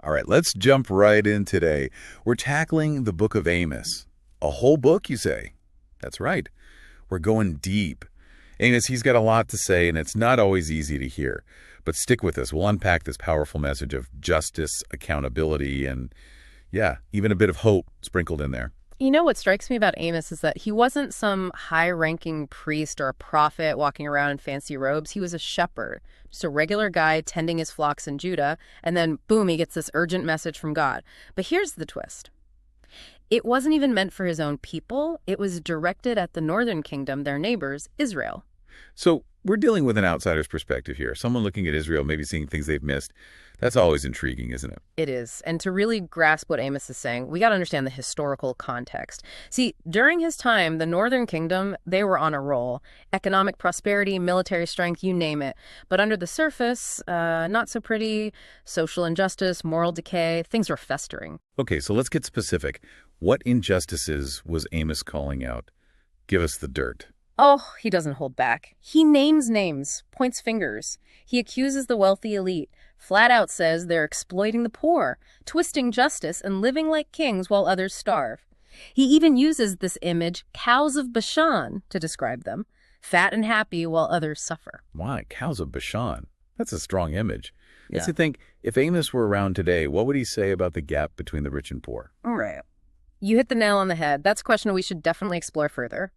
All right, let's jump right in today. We're tackling the book of Amos. A whole book, you say? That's right. We're going deep. Amos, he's got a lot to say, and it's not always easy to hear. But stick with us. We'll unpack this powerful message of justice, accountability, and, yeah, even a bit of hope sprinkled in there. You know what strikes me about Amos is that he wasn't some high-ranking priest or a prophet walking around in fancy robes. He was a shepherd, just a regular guy tending his flocks in Judah, and then, boom, he gets this urgent message from God. But here's the twist. It wasn't even meant for his own people. It was directed at the northern kingdom, their neighbors, Israel. So we're dealing with an outsider's perspective here. Someone looking at Israel, maybe seeing things they've missed. That's always intriguing, isn't it? It is. And to really grasp what Amos is saying, we got to understand the historical context. See, during his time, the Northern Kingdom, they were on a roll. Economic prosperity, military strength, you name it. But under the surface, not so pretty. Social injustice, moral decay, things were festering. Okay, so let's get specific. What injustices was Amos calling out? Give us the dirt. Oh, he doesn't hold back. He names names, points fingers. He accuses the wealthy elite, flat out says they're exploiting the poor, twisting justice and living like kings while others starve. He even uses this image, cows of Bashan, to describe them, fat and happy while others suffer. Why? Cows of Bashan. That's a strong image. Yeah. Let's think, if Amos were around today, what would he say about the gap between the rich and poor? All right. You hit the nail on the head. That's a question we should definitely explore further.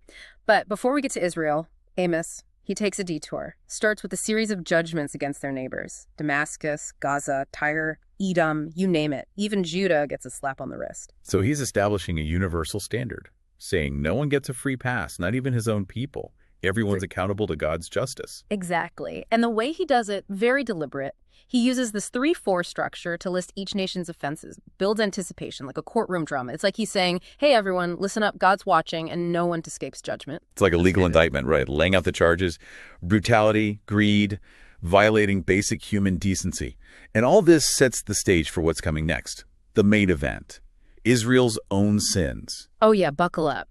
But before we get to Israel, Amos, he takes a detour. Starts with a series of judgments against their neighbors. Damascus, Gaza, Tyre, Edom, you name it. Even Judah gets a slap on the wrist. So he's establishing a universal standard, saying no one gets a free pass, not even his own people. Everyone's accountable to God's justice. Exactly. And the way he does it, very deliberate. He uses this 3-4 structure to list each nation's offenses, builds anticipation, like a courtroom drama. It's like he's saying, hey, everyone, listen up, God's watching, and no one escapes judgment. It's like a legal indictment, right? Laying out the charges, brutality, greed, violating basic human decency. And all this sets the stage for what's coming next, the main event, Israel's own sins. Oh yeah, buckle up.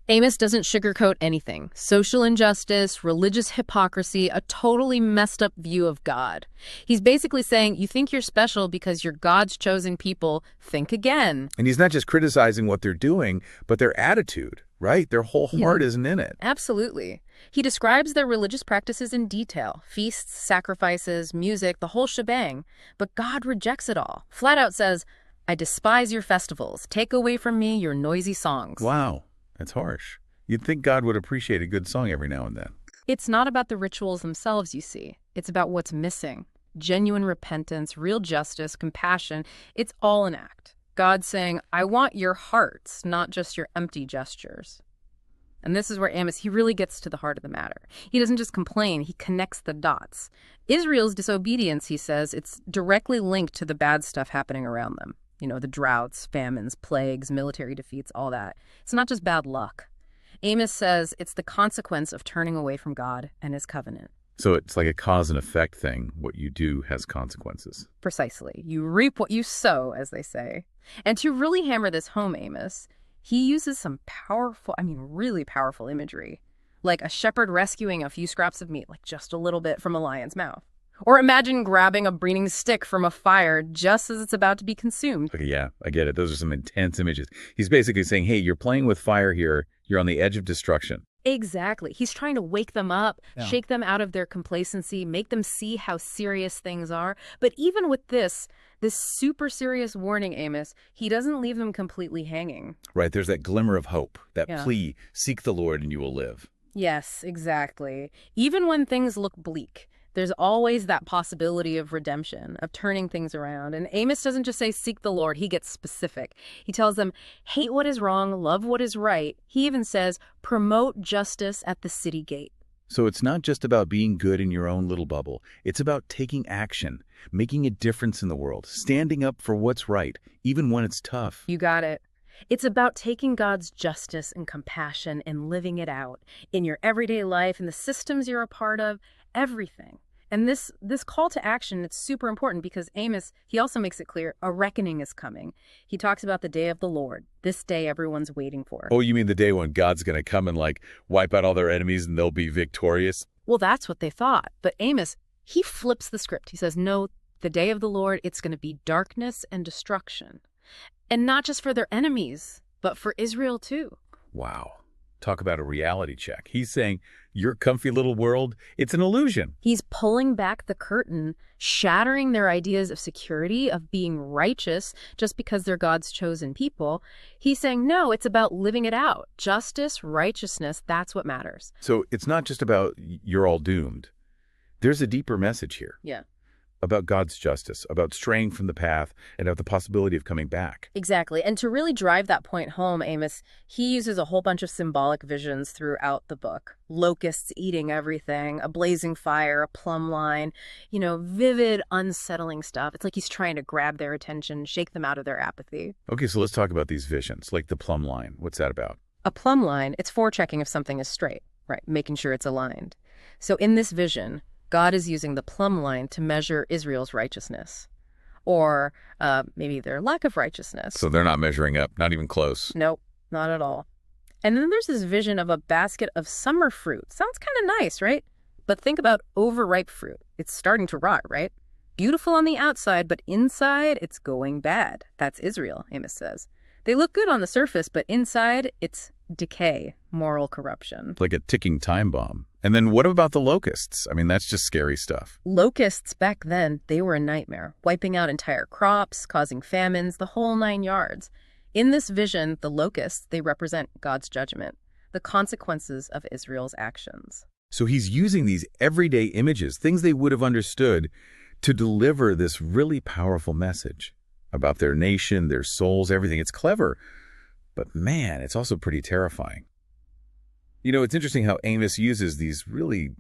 Amos doesn't sugarcoat anything. Social injustice, religious hypocrisy, a totally messed up view of God. He's basically saying, you think you're special because you're God's chosen people. Think again. And he's not just criticizing what they're doing, but their attitude, right? Their whole heart isn't in it. Absolutely. He describes their religious practices in detail. Feasts, sacrifices, music, the whole shebang. But God rejects it all. Flat out says, I despise your festivals. Take away from me your noisy songs. Wow. That's harsh. You'd think God would appreciate a good song every now and then. It's not about the rituals themselves, you see. It's about what's missing. Genuine repentance, real justice, compassion. It's all an act. God's saying, I want your hearts, not just your empty gestures. And this is where Amos, he really gets to the heart of the matter. He doesn't just complain, he connects the dots. Israel's disobedience, he says, it's directly linked to the bad stuff happening around them. You know, the droughts, famines, plagues, military defeats, all that. It's not just bad luck. Amos says it's the consequence of turning away from God and his covenant. So it's like a cause and effect thing. What you do has consequences. Precisely. You reap what you sow, as they say. And to really hammer this home, Amos, he uses some powerful, really powerful imagery. Like a shepherd rescuing a few scraps of meat, like just a little bit from a lion's mouth. Or imagine grabbing a burning stick from a fire just as it's about to be consumed. Okay, yeah, I get it. Those are some intense images. He's basically saying, hey, you're playing with fire here. You're on the edge of destruction. Exactly. He's trying to wake them up, shake them out of their complacency, make them see how serious things are. But even with this super serious warning, Amos, he doesn't leave them completely hanging. Right, there's that glimmer of hope, that plea, seek the Lord and you will live. Yes, exactly. Even when things look bleak, there's always that possibility of redemption, of turning things around. And Amos doesn't just say, seek the Lord. He gets specific. He tells them, hate what is wrong, love what is right. He even says, promote justice at the city gate. So it's not just about being good in your own little bubble. It's about taking action, making a difference in the world, standing up for what's right, even when it's tough. You got it. It's about taking God's justice and compassion and living it out in your everyday life, in the systems you're a part of, everything. And this call to action, it's super important because Amos, he also makes it clear a reckoning is coming. He talks about the day of the Lord, this day everyone's waiting for. Oh, you mean the day when God's going to come and wipe out all their enemies and they'll be victorious? Well, that's what they thought. But Amos, he flips the script. He says, no, The day of the Lord, it's going to be darkness and destruction. And not just for their enemies, but for Israel too. Wow. Talk about a reality check. He's saying, your comfy little world, it's an illusion. He's pulling back the curtain, shattering their ideas of security, of being righteous just because they're God's chosen people. He's saying, no, it's about living it out. Justice, righteousness, that's what matters. So it's not just about you're all doomed. There's a deeper message here. Yeah. About God's justice, about straying from the path, and of the possibility of coming back. Exactly. And to really drive that point home, Amos, he uses a whole bunch of symbolic visions throughout the book. Locusts eating everything, a blazing fire, a plumb line, vivid, unsettling stuff. It's like he's trying to grab their attention, shake them out of their apathy. Okay, so let's talk about these visions, like the plumb line. What's that about? A plumb line, it's forechecking if something is straight, right? Making sure it's aligned. So in this vision, God is using the plumb line to measure Israel's righteousness, or maybe their lack of righteousness. So they're not measuring up, not even close. Nope, not at all. And then there's this vision of a basket of summer fruit. Sounds kind of nice, right? But think about overripe fruit. It's starting to rot, right? Beautiful on the outside, but inside it's going bad. That's Israel, Amos says. They look good on the surface, but inside it's decay, moral corruption. Like a ticking time bomb. And then what about the locusts? I mean, that's just scary stuff. Locusts back then, they were a nightmare, wiping out entire crops, causing famines, the whole 9 yards. In this vision, the locusts, they represent God's judgment, the consequences of Israel's actions. So he's using these everyday images, things they would have understood, to deliver this really powerful message about their nation, their souls, everything. It's clever, but man, it's also pretty terrifying. It's interesting how Amos uses these really,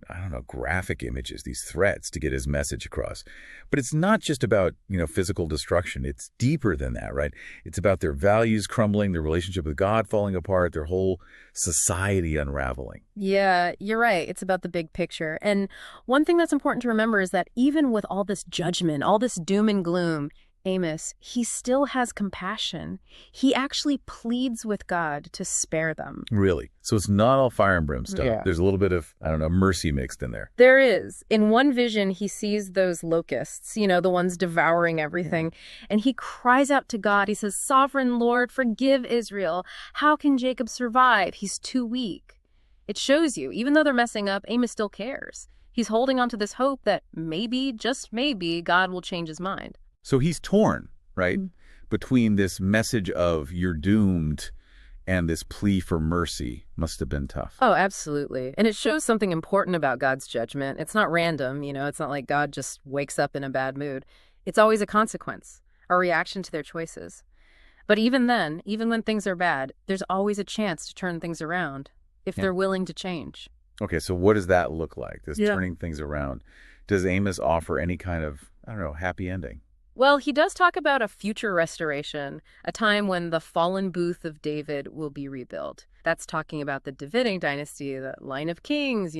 graphic images, these threats to get his message across. But it's not just about, physical destruction. It's deeper than that, right? It's about their values crumbling, their relationship with God falling apart, their whole society unraveling. Yeah, you're right. It's about the big picture. And one thing that's important to remember is that even with all this judgment, all this doom and gloom, Amos, he still has compassion. He actually pleads with God to spare them. Really? So it's not all fire and brimstone. Yeah. There's a little bit of, mercy mixed in there. There is. In one vision, he sees those locusts, the ones devouring everything, and he cries out to God. He says, "Sovereign Lord, forgive Israel. How can Jacob survive? He's too weak." It shows you, even though they're messing up, Amos still cares. He's holding on to this hope that maybe, just maybe, God will change his mind. So he's torn, right, between this message of you're doomed and this plea for mercy. Must have been tough. Oh, absolutely. And it shows something important about God's judgment. It's not random, it's not like God just wakes up in a bad mood. It's always a consequence, a reaction to their choices. But even then, even when things are bad, there's always a chance to turn things around if they're willing to change. Okay, so what does that look like, this turning things around? Does Amos offer any kind of, happy ending? Well, he does talk about a future restoration, a time when the fallen booth of David will be rebuilt. That's talking about the Davidic dynasty, the line of kings,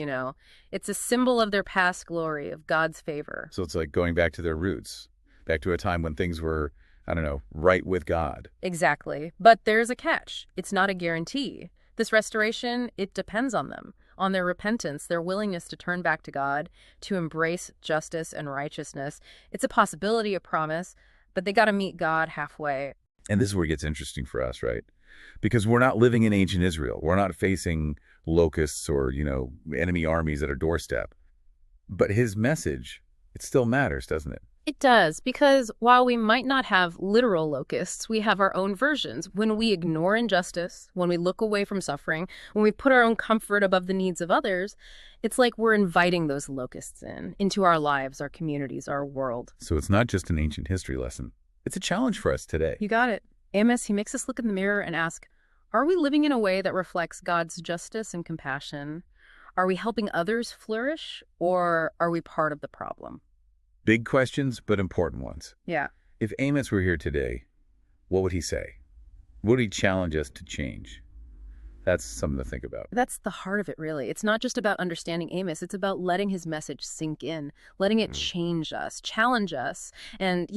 It's a symbol of their past glory, of God's favor. So it's like going back to their roots, back to a time when things were, right with God. Exactly. But there's a catch. It's not a guarantee. This restoration, it depends on them, on their repentance, their willingness to turn back to God, to embrace justice and righteousness. It's a possibility, a promise, but they got to meet God halfway. And this is where it gets interesting for us, right? Because we're not living in ancient Israel. We're not facing locusts or, enemy armies at our doorstep. But his message, it still matters, doesn't it? It does, because while we might not have literal locusts, we have our own versions. When we ignore injustice, when we look away from suffering, when we put our own comfort above the needs of others, it's like we're inviting those locusts into our lives, our communities, our world. So it's not just an ancient history lesson. It's a challenge for us today. You got it. Amos, he makes us look in the mirror and ask, are we living in a way that reflects God's justice and compassion? Are we helping others flourish, or are we part of the problem? Big questions, but important ones. Yeah. If Amos were here today, what would he say? What would he challenge us to change? That's something to think about. That's the heart of it, really. It's not just about understanding Amos. It's about letting his message sink in, letting it change us, challenge us, and,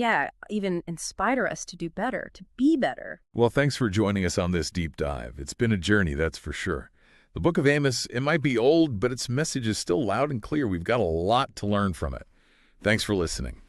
even inspire us to do better, to be better. Well, thanks for joining us on this deep dive. It's been a journey, that's for sure. The book of Amos, it might be old, but its message is still loud and clear. We've got a lot to learn from it. Thanks for listening.